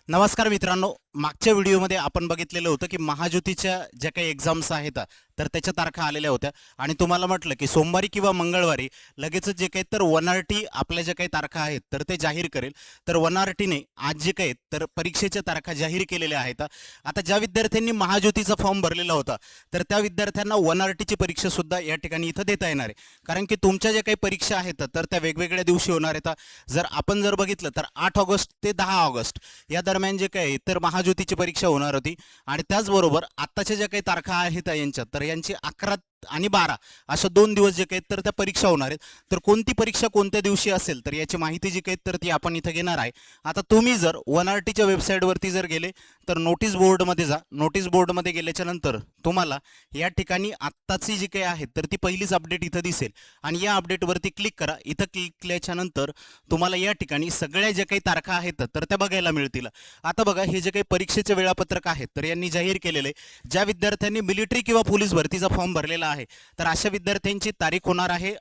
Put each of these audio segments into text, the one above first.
नमस्कार मित्रांनो, मागच्या व्हिडिओमध्ये आपण बघितलेलं होतं की महाज्योतीच्या ज्या काही एक्झाम्स आहेत तर त्याच्या तारखा आलेल्या होत्या आणि तुम्हाला म्हटलं की सोमवारी किंवा मंगळवारी लगेचच जे काही तर वनआरटी आपल्या ज्या काही तारखा आहेत तर ते जाहीर करेल. तर वनआरटीने आज जे काही तर परीक्षेच्या तारखा जाहीर केलेल्या आहेत. आता ज्या विद्यार्थ्यांनी महाज्योतीचा फॉर्म भरलेला होता तर त्या विद्यार्थ्यांना वनआरटीची परीक्षा सुद्धा या ठिकाणी इथं देता येणार आहे, कारण की तुमच्या ज्या काही परीक्षा आहेत तर त्या वेगवेगळ्या दिवशी होणार आहेत. जर आपण बघितलं तर 8 ऑगस्ट ते 10 ऑगस्ट या दरम्यान जे काही तर महाज्योतीची परीक्षा होणार होती आणि त्याचबरोबर आत्ताच्या ज्या काही तारखा आहेत यांच्या तर यांची 11 आणि 12 अशा 2 दिवस जे काही तर त्या परीक्षा होणार आहेत. तर कोणती परीक्षा कोणत्या दिवशी असेल तर याची माहिती जी काही तर ती आपण इथं घेणार आहे. आता तुम्ही जर वनआरटीच्या वेबसाईटवरती जर गेले तर नोटीस बोर्डमध्ये जा. नोटीस बोर्डमध्ये गेल्याच्या नंतर तुम्हाला या ठिकाणी आत्ताची जी काही आहे तर ती पहिलीच अपडेट इथं दिसेल आणि या अपडेटवरती क्लिक करा. इथं क्लिक केल्याच्या नंतर तुम्हाला या ठिकाणी सगळ्या ज्या काही तारखा आहेत तर त्या बघायला मिळतील. आता बघा, हे जे काही परीक्षेचे वेळापत्रक आहे तर यांनी जाहीर केलेले ज्या विद्यार्थ्यांनी मिलिटरी किंवा पोलीस भरतीचा फॉर्म भरलेला आहे तर अशा विद्यार्थ्यांची तारीख होणार आहे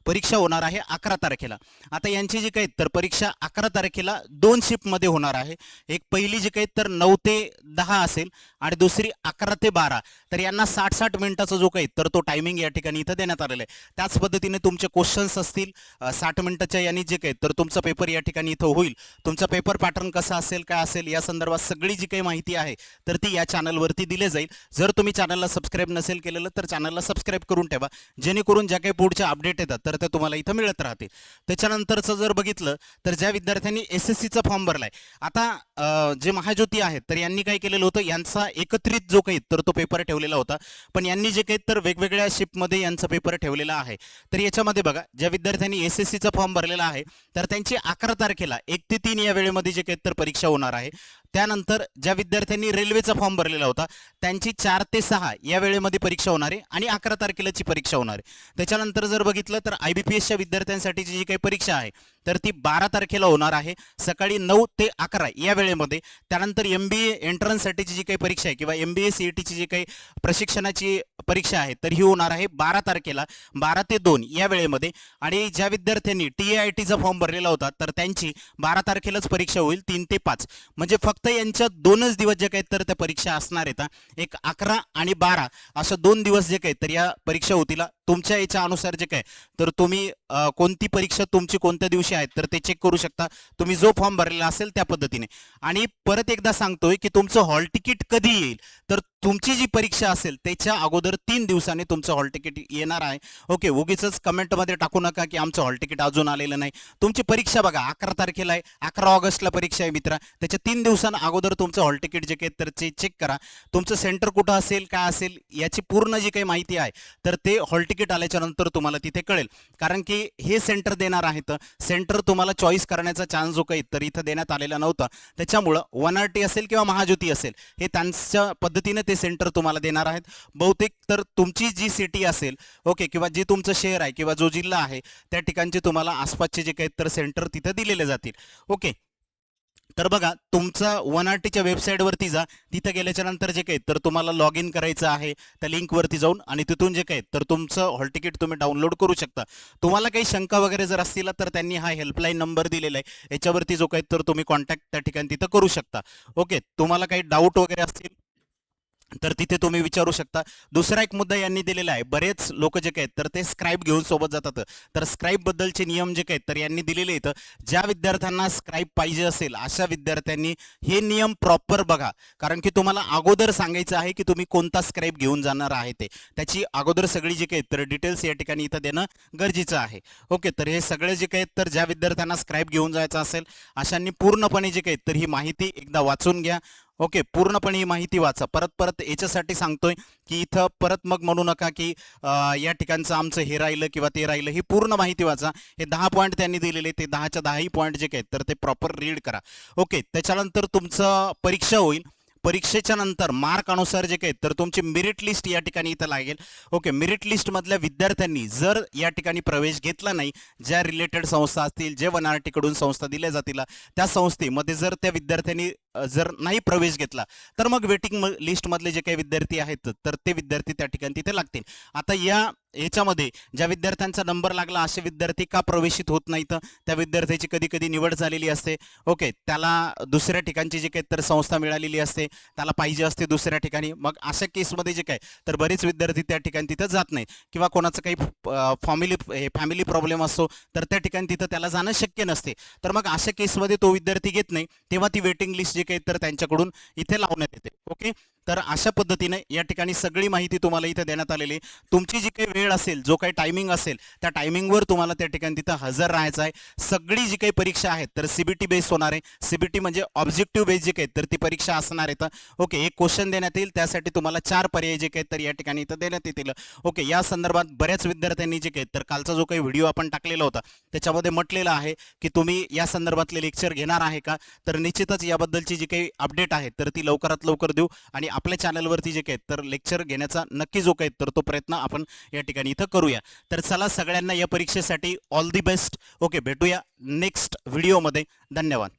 परीक्षा होणार आहे 11 तारखेला. आता यांची जी काही तर परीक्षा 11 तारखेला 2 शिफ्टमध्ये होणार आहे. एक पहिली जी काही तर 9 ते 10 असेल आणि दुसरी 11 ते 12. तर यांना 60-60 मिनिटाचा जो काही तर तो टायमिंग या ठिकाणी इथं देण्यात आलेला आहे. त्याच पद्धतीने तुमचे क्वेश्चन्स असतील 60 मिनिटाच्या यांनी जे काही तर तुमचा पेपर या ठिकाणी इथं होईल. तुमचा पेपर पॅटर्न कसा असेल काय असेल या संदर्भात सगळी जी काही माहिती आहे तर ती या चॅनलवरती दिली जाईल. जर तुम्ही चॅनलला सबस्क्राईब नसेल केलेलं तर चॅनलला सबस्क्राईब करून ठेवा, जेणेकरून ज्या काही पुढच्या अपडेट येतात तर ते तुम्हाला इथं मिळत राहतील. त्याच्यानंतरचं जर बघितलं तर ज्या विद्यार्थ्यांनी SSCचा फॉर्म भरलाय, आता जे महाज्योती आहेत तर यांनी काय केलेलं होतं, यांचा एकत्रित जो काही तर तो पेपर ठेवलेला होता, पण यांनी जे काही तर वेगवेगळ्या शिफ्टमध्ये यांचा पेपर ठेवलेला आहे. तर याच्यामध्ये बघा, ज्या विद्यार्थ्यांनी SSCचा फॉर्म भरलेला आहे तर त्यांची 11 तारखेला 1 ते 3 या वेळेमध्ये जे काही तर परीक्षा होणार आहे. त्यानंतर ज्या विद्यार्थ्यांनी रेल्वेचा फॉर्म भरलेला होता त्यांची 4 ते 6 या वेळेमध्ये परीक्षा होणार आहे आणि 11 तारखेलाची परीक्षा होणार आहे. त्याच्यानंतर जर बघितलं तर IBPSच्या विद्यार्थ्यांसाठीची जी काही परीक्षा आहे तर ती 12 तारखेला होणार आहे, सकाळी 9 ते 11 या वेळेमध्ये. त्यानंतर MBA एंट्रन्ससाठीची जी काही परीक्षा आहे किंवा MBA CETची जी काही प्रशिक्षणाची परीक्षा आहे तर ही होणार आहे 12 तारखेला 12 ते 2 या वेळेमध्ये. आणि ज्या विद्यार्थ्यांनी TAITचा फॉर्म भरलेला होता तर त्यांची 12 तारखेलाच परीक्षा होईल 3 ते 5. म्हणजे फक्त यांच्या 2च दिवस जे काही तर त्या परीक्षा असणार आहेत. एक 11 आणि 12 अशा 2 दिवस जे काही तर या परीक्षा होतील. तुमच्या याच्या अनुसार जे काय तर तुम्ही कोणती परीक्षा तुमची कोणत्या दिवशी आहेत तर ते चेक करू शकता, तुम्ही जो फॉर्म भरलेला असेल त्या पद्धतीने. आणि परत एकदा सांगतोय की तुमचं हॉल तिकीट कधी येईल, तर तुमची जी परीक्षा असेल त्याच्या अगोदर 3 दिवसांनी तुमचं हॉल तिकीट येणार आहे. ओके, उगीच कमेंटमध्ये टाकू नका की आमचं हॉल तिकीट अजून आलेलं नाही. तुमची परीक्षा बघा 11 तारखेला आहे, 11 ऑगस्टला परीक्षा आहे मित्रा. त्याच्या 3 दिवसांना अगोदर तुमचं हॉल तिकीट जे काही तर ते चेक करा. तुमचं सेंटर कुठं असेल काय असेल याची पूर्ण जी काही माहिती आहे तर ते हॉल तिकीट आल्याच्या नंतर तुम्हाला तिथे कळेल. कारण की हे सेंटर देणार आहेत, सेंटर तुम्हाला चॉईस करण्याचा चान्स जो काही तर इथं देण्यात आलेला नव्हता. त्याच्यामुळं वनआरटी असेल किंवा महाज्योती असेल हे त्यांच्या पद्धतीने ते सेंटर तुम्हाला देणार आहेत. बहुतेक तर तुमची जी सिटी असेल ओके किंवा जे तुमचं शहर आहे किंवा जो जिल्हा आहे त्या ठिकाणचे तुम्हाला आसपासचे जे काही तर सेंटर तिथं दिलेले जातील. ओके, तर बघा, तुमचं वनआरटीच्या वेबसाईटवरती जा. तिथं गेल्याच्या नंतर जे काही तर तुम्हाला लॉग इन करायचं आहे त्या लिंकवरती जाऊन आणि तिथून जे काही तर तुमचं हॉल तिकीट तुम्ही डाउनलोड करू शकता. तुम्हाला काही शंका वगैरे जर असतील तर त्यांनी हा हेल्पलाईन नंबर दिलेला आहे, याच्यावरती जो काही तर तुम्ही कॉन्टॅक्ट त्या ठिकाणी तिथं करू शकता. ओके, तुम्हाला काही डाऊट वगैरे असतील तर तिथे तुम्ही विचारू शकता. दुसरा एक मुद्दा यांनी दिलेला आहे, बरेच लोक जे काही तर ते स्क्राईब घेऊन सोबत जातात. तर स्क्राईब बद्दलचे नियम जे काही तर यांनी दिलेले आहेत. ज्या विद्यार्थ्यांना स्क्राईब पाहिजे असेल अशा विद्यार्थ्यांनी हे नियम प्रॉपर बघा, कारण की तुम्हाला अगोदर सांगायचं आहे की तुम्ही कोणता स्क्राईब घेऊन जाणार आहे ते त्याची अगोदर सगळी जी काही तर डिटेल्स या ठिकाणी इथं देणं गरजेचं आहे. ओके, तर हे सगळे जे काही तर ज्या विद्यार्थ्यांना स्क्राईब घेऊन जायचं असेल अशांनी पूर्णपणे जे काही तर ही माहिती एकदा वाचून घ्या. ओके, पूर्णपणे ही माहिती वाचा. परत परत याच्यासाठी सांगतोय की इथं परत मग म्हणू नका की या ठिकाणचं आमचं हे राहिलं किंवा ते राहिलं. ही पूर्ण माहिती वाचा. हे 10 पॉईंट त्यांनी दिलेले, ते 10च्या 10ही पॉईंट जे काही तर ते प्रॉपर रीड करा. ओके, त्याच्यानंतर तुमचं परीक्षा होईल. परीक्षेच्या नंतर मार्क अनुसार जे काही तर तुमची मेरिट लिस्ट या ठिकाणी इथं लागेल. ओके, मेरिट लिस्टमधल्या विद्यार्थ्यांनी जर या ठिकाणी प्रवेश घेतला नाही, ज्या रिलेटेड संस्था असतील जे वनआरटीकडून संस्था दिल्या जातील त्या संस्थेमध्ये जर त्या विद्यार्थ्यांनी जर नाही प्रवेश घेतला तर मग वेटिंग लिस्टमधले जे काही विद्यार्थी आहेत तर ते विद्यार्थी त्या ठिकाणी तिथे लागतील. आता याच्यामध्ये ज्या विद्यार्थ्यांचा नंबर लागला असे विद्यार्थी का प्रवेशित होत नाहीत, त्या विद्यार्थ्याची कधी कधी निवड झालेली असते. ओके, त्याला दुसऱ्या ठिकाणची जी काही तर संस्था मिळालेली असते, त्याला पाहिजे असते दुसऱ्या ठिकाणी. मग अशा केसमध्ये जे काय तर बरेच विद्यार्थी त्या ठिकाणी तिथं जात नाही, किंवा कोणाचं काही फॅमिली प्रॉब्लेम असतो तर त्या ठिकाणी तिथं त्याला जाणं शक्य नसते. तर मग अशा केसमध्ये तो विद्यार्थी घेत नाही, तेव्हा ती वेटिंग लिस्ट जी काही तर त्यांच्याकडून इथे लावण्यात येते. ओके, तर अशा पद्धतीने या ठिकाणी सगळी माहिती तुम्हाला इथे देण्यात आलेली आहे. तुमची जी काही वेळ असेल, जो काही टायमिंग असेल, त्या टायमिंगवर तुम्हाला त्या ठिकाणी तिथं हजर राहायचं आहे. सगळी जी काही परीक्षा आहेत तर सीबीटी बेस होणार आहे. सीबीटी म्हणजे ऑब्जेक्टिव्ह बेस जे काही तर ती परीक्षा असणार आहे. ओके, एक क्वेश्चन देण्यात येईल, त्यासाठी तुम्हाला 4 पर्याय जे काही तर या ठिकाणी इथं देण्यात येतील. ओके, या संदर्भात बऱ्याच विद्यार्थ्यांनी जे काही तर कालचा जो काही व्हिडिओ आपण टाकलेला होता त्याच्यामध्ये म्हटलेलं आहे की तुम्ही या संदर्भातले लेक्चर घेणार आहे का, तर निश्चितच याबद्दलची जी काही अपडेट आहे तर ती लवकरात लवकर देऊ, आणि आपल्या चॅनलवरती जे काही तर लेक्चर घेण्याचा नक्की जो काही तर तो प्रयत्न आपण या ठिकाणी इथं करूया. तर चला, सगळ्यांना या परीक्षेसाठी ऑल दी बेस्ट. ओके, भेटूया नेक्स्ट व्हिडिओमध्ये. धन्यवाद.